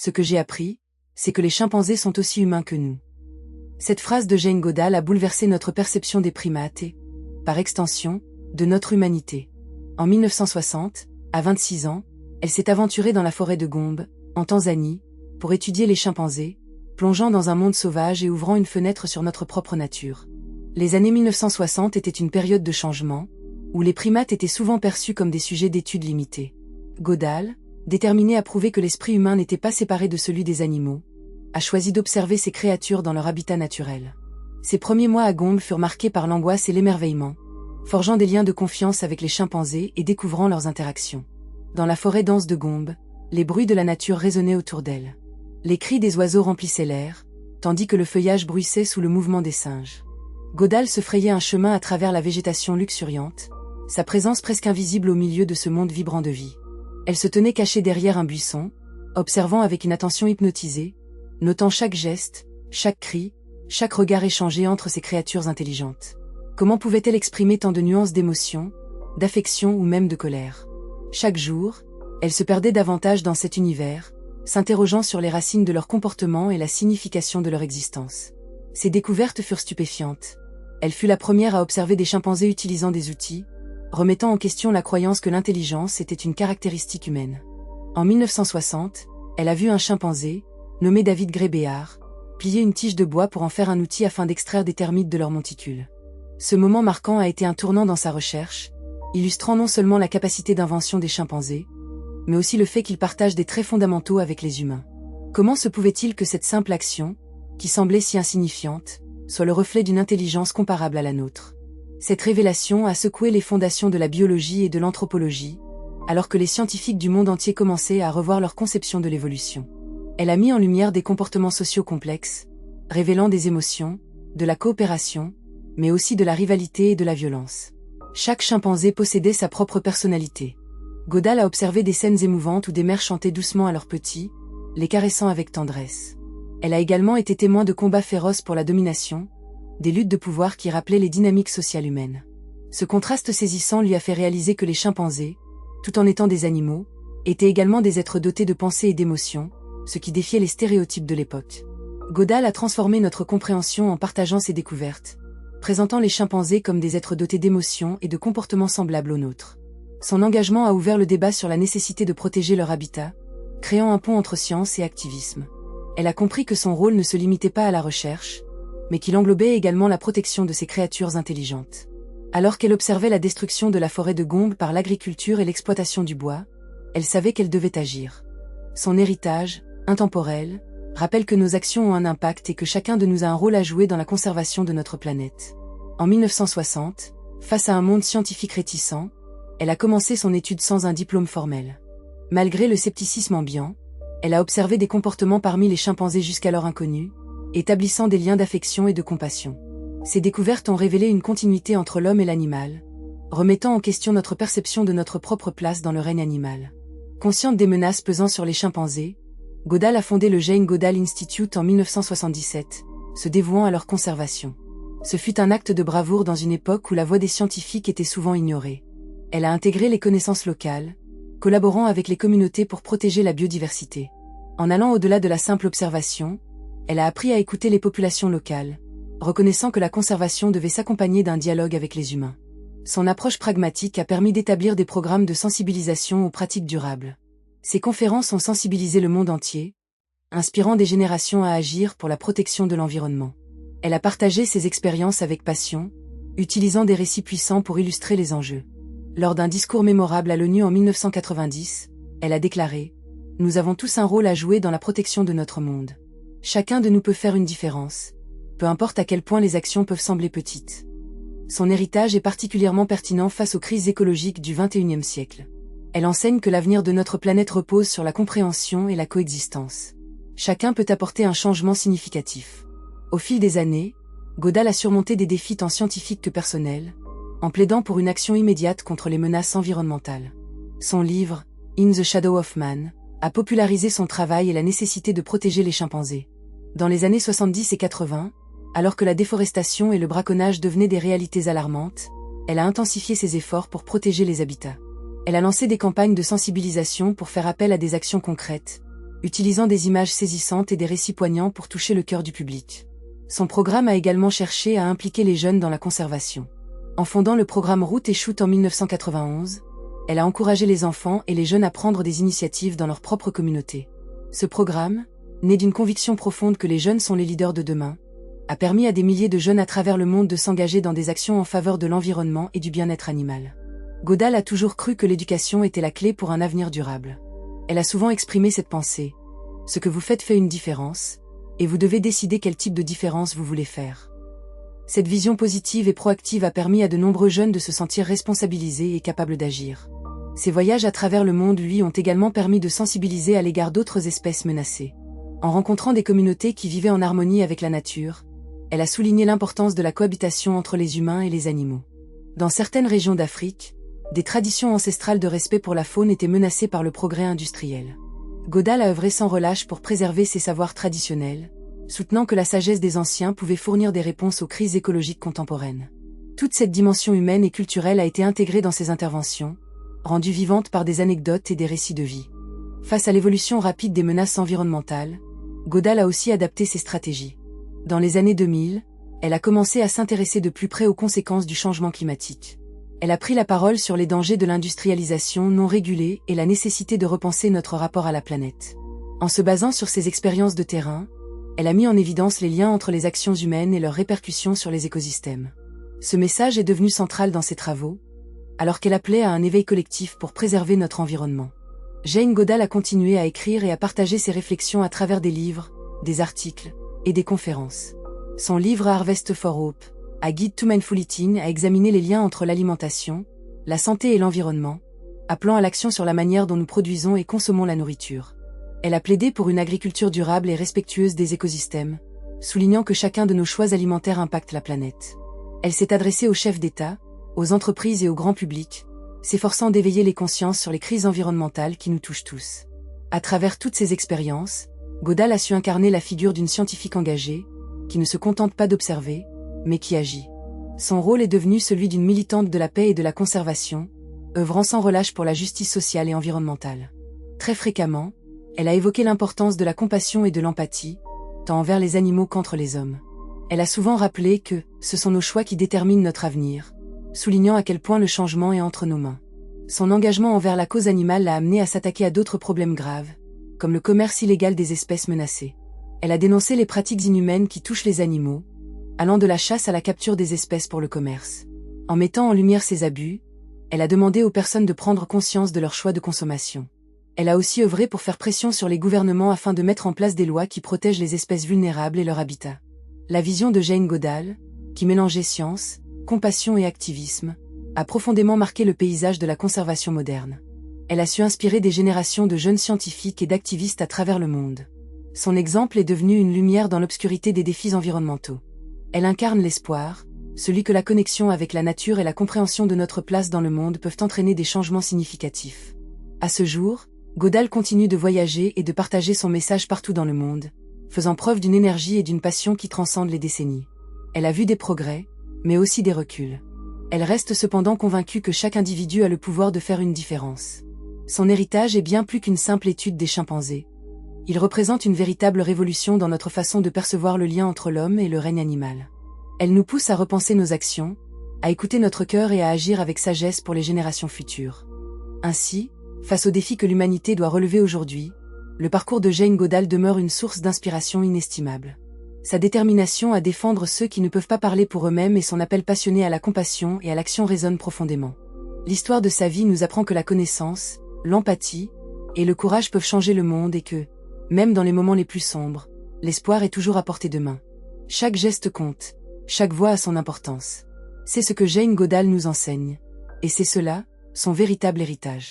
Ce que j'ai appris, c'est que les chimpanzés sont aussi humains que nous. Cette phrase de Jane Goodall a bouleversé notre perception des primates et, par extension, de notre humanité. En 1960, à 26 ans, elle s'est aventurée dans la forêt de Gombe, en Tanzanie, pour étudier les chimpanzés, plongeant dans un monde sauvage et ouvrant une fenêtre sur notre propre nature. Les années 1960 étaient une période de changement, où les primates étaient souvent perçus comme des sujets d'études limitées. Goodall, déterminée à prouver que l'esprit humain n'était pas séparé de celui des animaux, a choisi d'observer ces créatures dans leur habitat naturel. Ses premiers mois à Gombe furent marqués par l'angoisse et l'émerveillement, forgeant des liens de confiance avec les chimpanzés et découvrant leurs interactions. Dans la forêt dense de Gombe, les bruits de la nature résonnaient autour d'elle. Les cris des oiseaux remplissaient l'air, tandis que le feuillage bruissait sous le mouvement des singes. Goodall se frayait un chemin à travers la végétation luxuriante, sa présence presque invisible au milieu de ce monde vibrant de vie. Elle se tenait cachée derrière un buisson, observant avec une attention hypnotisée, notant chaque geste, chaque cri, chaque regard échangé entre ces créatures intelligentes. Comment pouvait-elle exprimer tant de nuances d'émotion, d'affection ou même de colère? Chaque jour, elle se perdait davantage dans cet univers, s'interrogeant sur les racines de leur comportement et la signification de leur existence. Ses découvertes furent stupéfiantes. Elle fut la première à observer des chimpanzés utilisant des outils, remettant en question la croyance que l'intelligence était une caractéristique humaine. En 1960, elle a vu un chimpanzé, nommé David Gray Behar, plier une tige de bois pour en faire un outil afin d'extraire des termites de leur monticule. Ce moment marquant a été un tournant dans sa recherche, illustrant non seulement la capacité d'invention des chimpanzés, mais aussi le fait qu'ils partagent des traits fondamentaux avec les humains. Comment se pouvait-il que cette simple action, qui semblait si insignifiante, soit le reflet d'une intelligence comparable à la nôtre? Cette révélation a secoué les fondations de la biologie et de l'anthropologie, alors que les scientifiques du monde entier commençaient à revoir leur conception de l'évolution. Elle a mis en lumière des comportements sociaux complexes, révélant des émotions, de la coopération, mais aussi de la rivalité et de la violence. Chaque chimpanzé possédait sa propre personnalité. Goodall a observé des scènes émouvantes où des mères chantaient doucement à leurs petits, les caressant avec tendresse. Elle a également été témoin de combats féroces pour la domination, des luttes de pouvoir qui rappelaient les dynamiques sociales humaines. Ce contraste saisissant lui a fait réaliser que les chimpanzés, tout en étant des animaux, étaient également des êtres dotés de pensée et d'émotions, ce qui défiait les stéréotypes de l'époque. Goodall a transformé notre compréhension en partageant ses découvertes, présentant les chimpanzés comme des êtres dotés d'émotions et de comportements semblables aux nôtres. Son engagement a ouvert le débat sur la nécessité de protéger leur habitat, créant un pont entre science et activisme. Elle a compris que son rôle ne se limitait pas à la recherche, mais qu'il englobait également la protection de ces créatures intelligentes. Alors qu'elle observait la destruction de la forêt de Gombe par l'agriculture et l'exploitation du bois, elle savait qu'elle devait agir. Son héritage, intemporel, rappelle que nos actions ont un impact et que chacun de nous a un rôle à jouer dans la conservation de notre planète. En 1960, face à un monde scientifique réticent, elle a commencé son étude sans un diplôme formel. Malgré le scepticisme ambiant, elle a observé des comportements parmi les chimpanzés jusqu'alors inconnus, établissant des liens d'affection et de compassion. Ces découvertes ont révélé une continuité entre l'homme et l'animal, remettant en question notre perception de notre propre place dans le règne animal. Consciente des menaces pesant sur les chimpanzés, Goodall a fondé le Jane Goodall Institute en 1977, se dévouant à leur conservation. Ce fut un acte de bravoure dans une époque où la voix des scientifiques était souvent ignorée. Elle a intégré les connaissances locales, collaborant avec les communautés pour protéger la biodiversité. En allant au-delà de la simple observation, elle a appris à écouter les populations locales, reconnaissant que la conservation devait s'accompagner d'un dialogue avec les humains. Son approche pragmatique a permis d'établir des programmes de sensibilisation aux pratiques durables. Ses conférences ont sensibilisé le monde entier, inspirant des générations à agir pour la protection de l'environnement. Elle a partagé ses expériences avec passion, utilisant des récits puissants pour illustrer les enjeux. Lors d'un discours mémorable à l'ONU en 1990, elle a déclaré « Nous avons tous un rôle à jouer dans la protection de notre monde. Chacun de nous peut faire une différence, peu importe à quel point les actions peuvent sembler petites. » Son héritage est particulièrement pertinent face aux crises écologiques du XXIe siècle. Elle enseigne que l'avenir de notre planète repose sur la compréhension et la coexistence. Chacun peut apporter un changement significatif. Au fil des années, Goodall a surmonté des défis tant scientifiques que personnels, en plaidant pour une action immédiate contre les menaces environnementales. Son livre, In the Shadow of Man, a popularisé son travail et la nécessité de protéger les chimpanzés. Dans les années 70 et 80, alors que la déforestation et le braconnage devenaient des réalités alarmantes, elle a intensifié ses efforts pour protéger les habitats. Elle a lancé des campagnes de sensibilisation pour faire appel à des actions concrètes, utilisant des images saisissantes et des récits poignants pour toucher le cœur du public. Son programme a également cherché à impliquer les jeunes dans la conservation. En fondant le programme Root et Shoot en 1991, elle a encouragé les enfants et les jeunes à prendre des initiatives dans leur propre communauté. Ce programme, né d'une conviction profonde que les jeunes sont les leaders de demain, a permis à des milliers de jeunes à travers le monde de s'engager dans des actions en faveur de l'environnement et du bien-être animal. Godal a toujours cru que l'éducation était la clé pour un avenir durable. Elle a souvent exprimé cette pensée. Ce que vous faites fait une différence, et vous devez décider quel type de différence vous voulez faire. Cette vision positive et proactive a permis à de nombreux jeunes de se sentir responsabilisés et capables d'agir. Ses voyages à travers le monde lui ont également permis de sensibiliser à l'égard d'autres espèces menacées. En rencontrant des communautés qui vivaient en harmonie avec la nature, elle a souligné l'importance de la cohabitation entre les humains et les animaux. Dans certaines régions d'Afrique, des traditions ancestrales de respect pour la faune étaient menacées par le progrès industriel. Godal a œuvré sans relâche pour préserver ses savoirs traditionnels, soutenant que la sagesse des anciens pouvait fournir des réponses aux crises écologiques contemporaines. Toute cette dimension humaine et culturelle a été intégrée dans ses interventions, rendue vivante par des anecdotes et des récits de vie. Face à l'évolution rapide des menaces environnementales, Godal a aussi adapté ses stratégies. Dans les années 2000, elle a commencé à s'intéresser de plus près aux conséquences du changement climatique. Elle a pris la parole sur les dangers de l'industrialisation non régulée et la nécessité de repenser notre rapport à la planète. En se basant sur ses expériences de terrain, elle a mis en évidence les liens entre les actions humaines et leurs répercussions sur les écosystèmes. Ce message est devenu central dans ses travaux, alors qu'elle appelait à un éveil collectif pour préserver notre environnement. Jane Goodall a continué à écrire et à partager ses réflexions à travers des livres, des articles et des conférences. Son livre Harvest for Hope, A Guide to Mindful Eating, a examiné les liens entre l'alimentation, la santé et l'environnement, appelant à l'action sur la manière dont nous produisons et consommons la nourriture. Elle a plaidé pour une agriculture durable et respectueuse des écosystèmes, soulignant que chacun de nos choix alimentaires impacte la planète. Elle s'est adressée aux chefs d'État, aux entreprises et au grand public, s'efforçant d'éveiller les consciences sur les crises environnementales qui nous touchent tous. À travers toutes ces expériences, Goodall a su incarner la figure d'une scientifique engagée, qui ne se contente pas d'observer, mais qui agit. Son rôle est devenu celui d'une militante de la paix et de la conservation, œuvrant sans relâche pour la justice sociale et environnementale. Très fréquemment, elle a évoqué l'importance de la compassion et de l'empathie, tant envers les animaux qu'entre les hommes. Elle a souvent rappelé que ce sont nos choix qui déterminent notre avenir, soulignant à quel point le changement est entre nos mains. Son engagement envers la cause animale l'a amené à s'attaquer à d'autres problèmes graves, comme le commerce illégal des espèces menacées. Elle a dénoncé les pratiques inhumaines qui touchent les animaux, allant de la chasse à la capture des espèces pour le commerce. En mettant en lumière ces abus, elle a demandé aux personnes de prendre conscience de leurs choix de consommation. Elle a aussi œuvré pour faire pression sur les gouvernements afin de mettre en place des lois qui protègent les espèces vulnérables et leur habitat. La vision de Jane Goodall, qui mélangeait science, compassion et activisme, a profondément marqué le paysage de la conservation moderne. Elle a su inspirer des générations de jeunes scientifiques et d'activistes à travers le monde. Son exemple est devenu une lumière dans l'obscurité des défis environnementaux. Elle incarne l'espoir, celui que la connexion avec la nature et la compréhension de notre place dans le monde peuvent entraîner des changements significatifs. À ce jour, Goodall continue de voyager et de partager son message partout dans le monde, faisant preuve d'une énergie et d'une passion qui transcendent les décennies. Elle a vu des progrès, mais aussi des reculs. Elle reste cependant convaincue que chaque individu a le pouvoir de faire une différence. Son héritage est bien plus qu'une simple étude des chimpanzés. Il représente une véritable révolution dans notre façon de percevoir le lien entre l'homme et le règne animal. Elle nous pousse à repenser nos actions, à écouter notre cœur et à agir avec sagesse pour les générations futures. Ainsi, face aux défis que l'humanité doit relever aujourd'hui, le parcours de Jane Goodall demeure une source d'inspiration inestimable. Sa détermination à défendre ceux qui ne peuvent pas parler pour eux-mêmes et son appel passionné à la compassion et à l'action résonnent profondément. L'histoire de sa vie nous apprend que la connaissance, l'empathie et le courage peuvent changer le monde et que, même dans les moments les plus sombres, l'espoir est toujours à portée de main. Chaque geste compte, chaque voix a son importance. C'est ce que Jane Goodall nous enseigne. Et c'est cela, son véritable héritage.